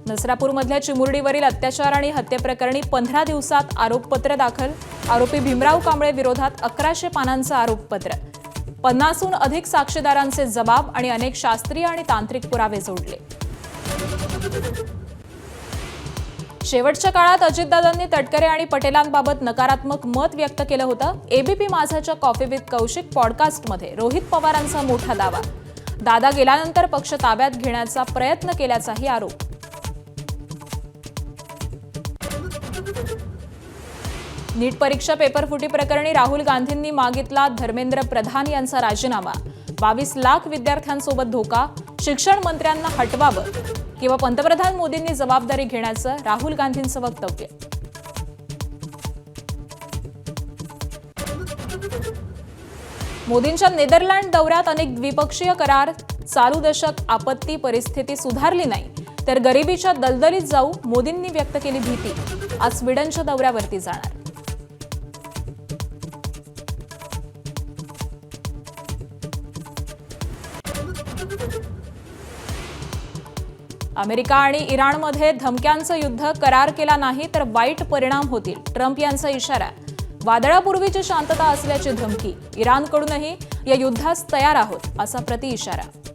नसरापूरमधल्या चिमुरडीवरील अत्याचार आणि हत्येप्रकरणी 15 दिवसात आरोपपत्र दाखल. आरोपी भीमराव कांबळे विरोधात 1100 पानांचं आरोपपत्र. 50हून अधिक साक्षीदारांचे जबाब आणि अनेक शास्त्रीय आणि तांत्रिक पुरावे जोडले. शेवटच्या काळात अजितदादांनी तटकरे आणि पटेलांबाबत नकारात्मक मत व्यक्त केलं होतं. एबीपी माझाच्या कॉफी विथ कौशिक पॉडकास्टमध्ये रोहित पवारांचा मोठा दावा. दादा गेल्यानंतर पक्ष ताब्यात घेण्याचा प्रयत्न केल्याचाही आरोप. नीट परीक्षा पेपरफुटी प्रकरणी राहुल गांधींनी मागितला धर्मेंद्र प्रधान यांचा राजीनामा. 22 लाख विद्यार्थ्यांसोबत धोका. शिक्षण मंत्र्यांना हटवावं किंवा पंतप्रधान मोदींनी जबाबदारी घेण्याचं राहुल गांधींचं वक्तव्य. मोदींच्या नेदरलँड दौऱ्यात अनेक द्विपक्षीय करार. चालू दशक आपत्ती परिस्थिती सुधारली नाही तर गरिबीच्या दलदलीत जाऊ, मोदींनी व्यक्त केली भीती. आज स्वीडनच्या दौऱ्यावरती जाणार. अमेरिका आणि इराणमध्ये धमक्यांचं युद्ध. करार केला नाही तर वाईट परिणाम होतील, ट्रम्प यांचा इशारा. वादळापूर्वीची शांतता असल्याची धमकी. इराणकडूनही या युद्धास तयार आहोत असा प्रतिइशारा.